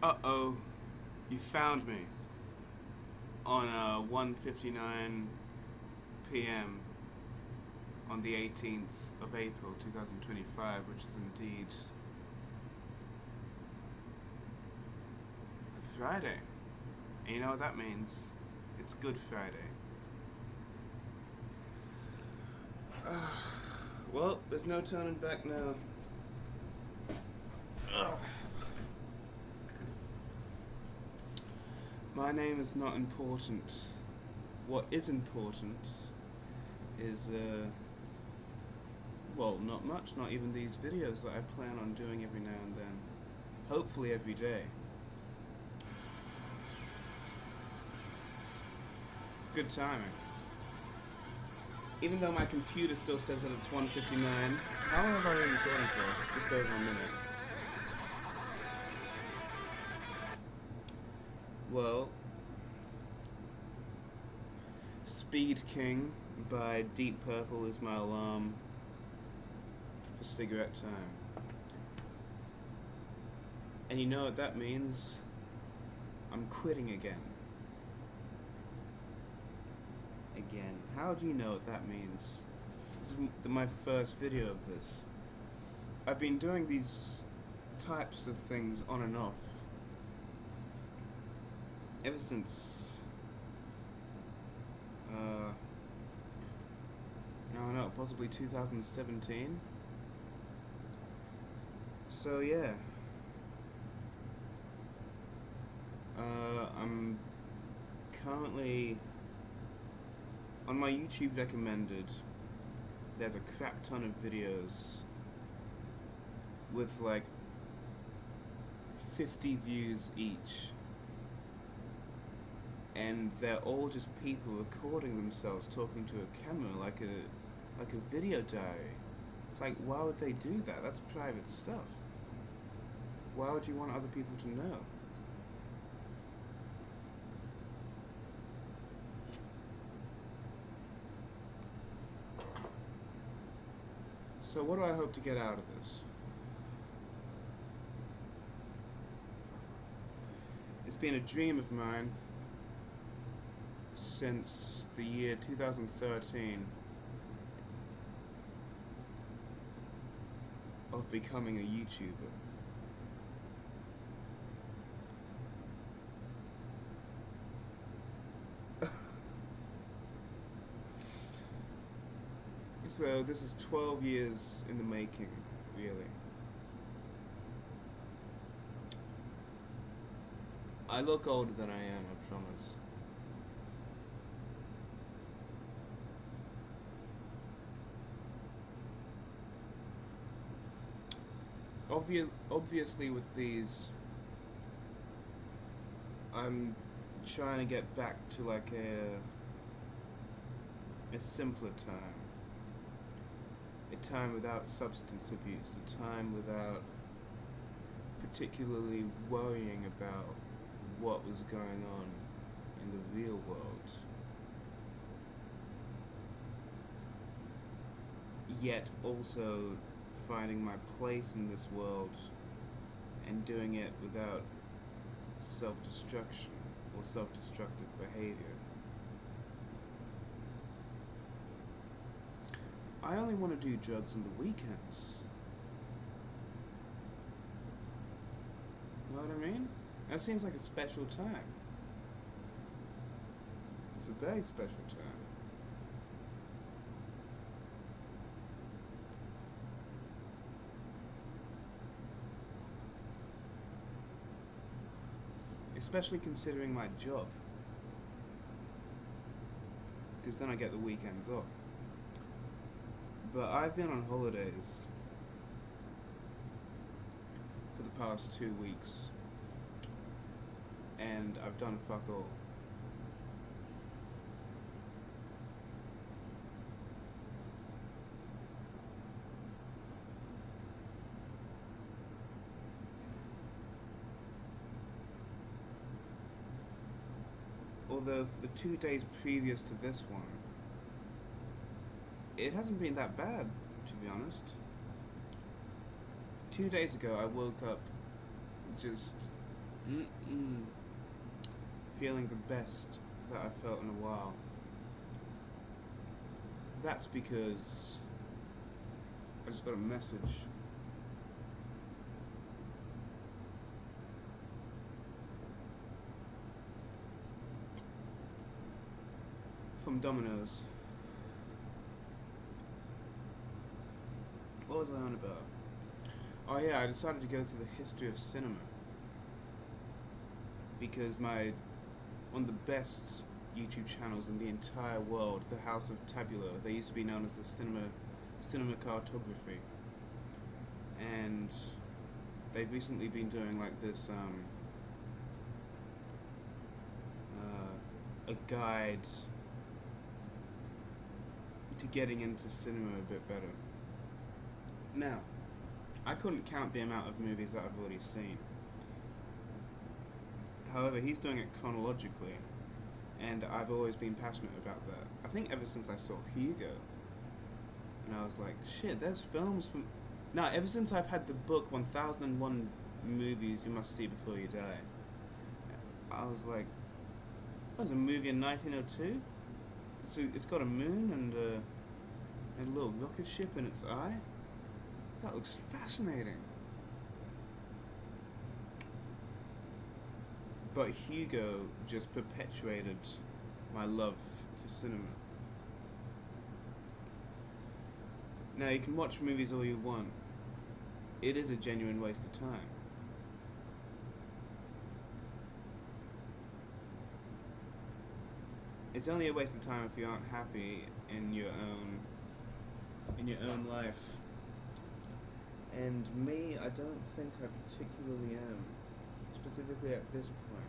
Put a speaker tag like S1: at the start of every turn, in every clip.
S1: Uh-oh, you found me on 1:59 p.m. on the 18th of April 2025, which is indeed a Friday. And you know what that means? It's Good Friday. Well, there's no turning back now. My name is not important. What is important is, well, not much, not even these videos that I plan on doing every now and then. Hopefully every day. Good timing. Even though my computer still says that it's 1:59, how long have I been recording for? Just over a minute. Well, Speed King by Deep Purple is my alarm for cigarette time. And you know what that means? I'm quitting again. How do you know what that means? This is my first video of this. I've been doing these types of things on and off ever since, I don't know, possibly 2017. So yeah. I'm currently on my YouTube recommended. There's a crap ton of videos with like 50 views each, and they're all just people recording themselves talking to a camera like a video diary. It's like, why would they do that? That's private stuff. Why would you want other people to know? So what do I hope to get out of this? It's been a dream of mine since the year 2013 of becoming a YouTuber. So this is 12 years in the making, really. I look older than I am, I promise. Obviously with these, I'm trying to get back to like a simpler time. A time without substance abuse, a time without particularly worrying about what was going on in the real world. Yet also finding my place in this world and doing it without self-destruction or self-destructive behavior. I only want to do drugs on the weekends. Know what I mean? That seems like a special time. It's a very special time. Especially considering my job. Because then I get the weekends off. But I've been on holidays for the past 2 weeks, and I've done fuck all. Although for the 2 days previous to this one, it hasn't been that bad, to be honest. 2 days ago, I woke up just Mm-mm. Feeling the best that I've felt in a while. That's because I just got a message. From Domino's. What was I on about? Oh yeah, I decided to go through the history of cinema. Because one of the best YouTube channels in the entire world, the House of Tabula, they used to be known as the Cinema Cartography. And they've recently been doing like this a guide to getting into cinema a bit better. Now, I couldn't count the amount of movies that I've already seen. However, he's doing it chronologically, and I've always been passionate about that. I think ever since I saw Hugo, and I was like, shit, there's films from... Now, ever since I've had the book 1001 Movies You Must See Before You Die, I was like, there's a movie in 1902? It's got a moon and a little rocket ship in its eye? That looks fascinating. But Hugo just perpetuated my love for cinema. Now, you can watch movies all you want. It is a genuine waste of time. It's only a waste of time if you aren't happy in your own life. And me, I don't think I particularly am, specifically at this point.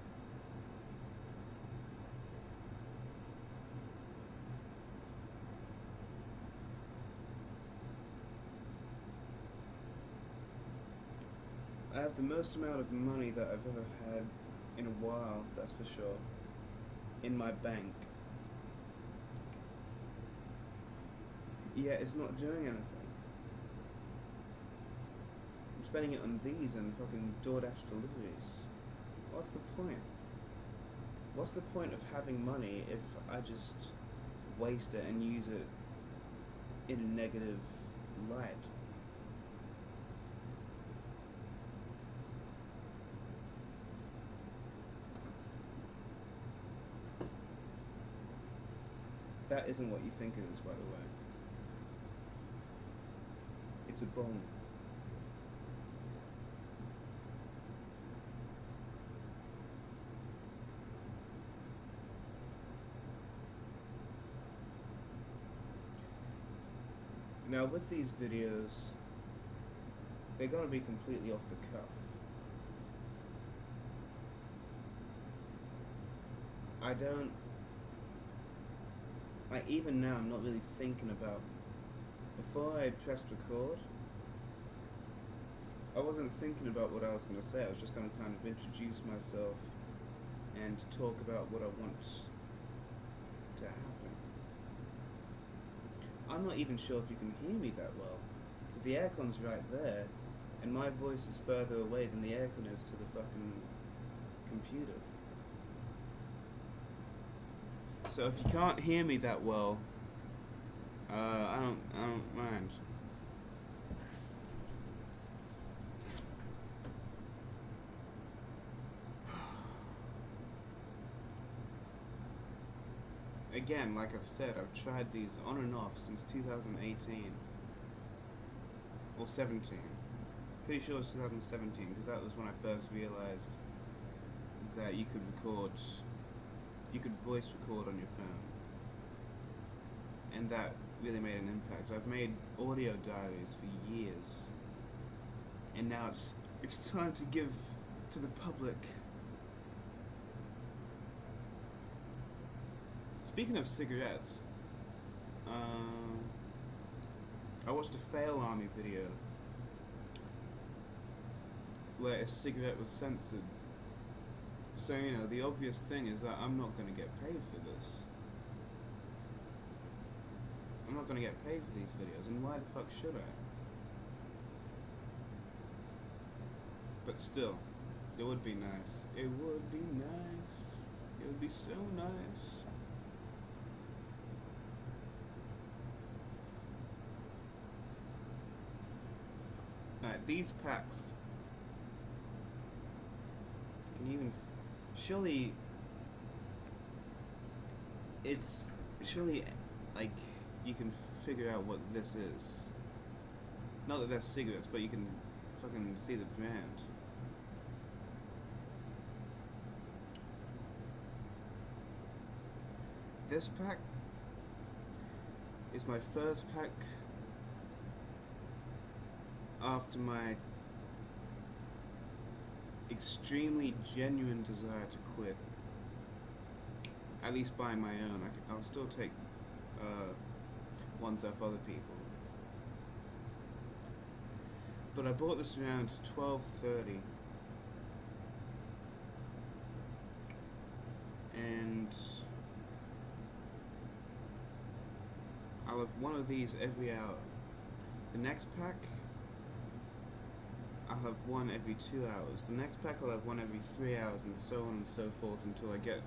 S1: I have the most amount of money that I've ever had in a while, that's for sure, in my bank. Yet it's not doing anything. I'm spending it on these and fucking DoorDash deliveries. What's the point? What's the point of having money if I just waste it and use it in a negative light? That isn't what you think it is, by the way. It's a bong. Now with these videos, they gotta be completely off the cuff. Even now I'm not really thinking about, before I pressed record, I wasn't thinking about what I was going to say. I was just going to kind of introduce myself and talk about what I want to happen. I'm not even sure if you can hear me that well, because the aircon's right there, and my voice is further away than the aircon is to the fucking computer. So if you can't hear me that well, I don't mind. Again, like I've said, I've tried these on and off since 2018 or 17. Pretty sure it's 2017 because that was when I first realized that you could voice record on your phone, and that really made an impact. I've made audio diaries for years, and now it's time to give to the public. Speaking of cigarettes, I watched a Fail Army video where a cigarette was censored. So, you know, the obvious thing is that I'm not going to get paid for this. I'm not going to get paid for these videos, and why the fuck should I? But still, It would be nice. It would be nice. It would be so nice. Alright, these packs. Can you even. Surely. It's. Surely, like, you can figure out what this is. Not that they're cigarettes, but you can fucking see the brand. This pack is my first pack after my extremely genuine desire to quit. At least by my own. I'll still take ones off other people. But I bought this around 12:30, and I'll have one of these every hour. The next pack, I'll have one every 2 hours. The next pack, I'll have one every 3 hours, and so on and so forth until I get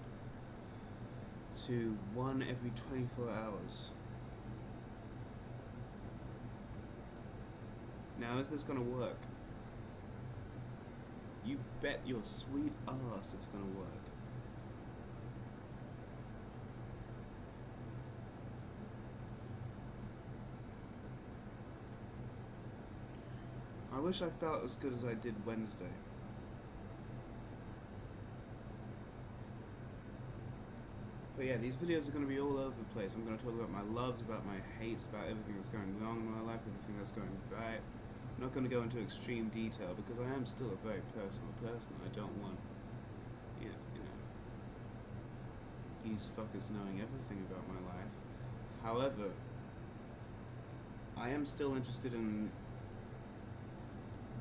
S1: to one every 24 hours. Now, is this gonna work? You bet your sweet ass it's gonna work. I wish I felt as good as I did Wednesday. But yeah, these videos are going to be all over the place. I'm going to talk about my loves, about my hates, about everything that's going wrong in my life, everything that's going right. I'm not going to go into extreme detail because I am still a very personal person. I don't want, you know, these fuckers knowing everything about my life. However, I am still interested in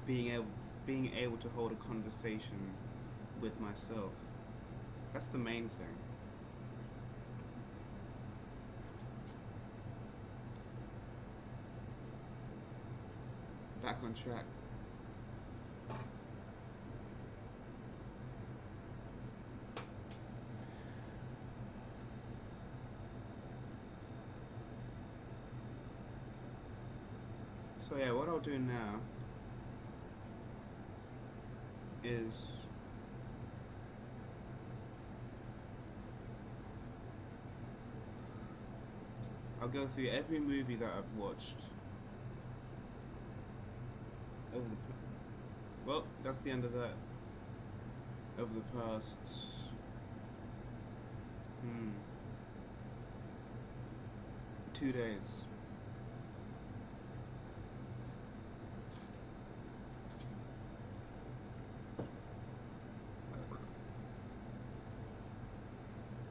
S1: being able to hold a conversation with myself. That's the main thing. Back on track. So yeah, what I'll do now is I'll go through every movie that I've watched over the well, that's the end of that. Over the past 2 days.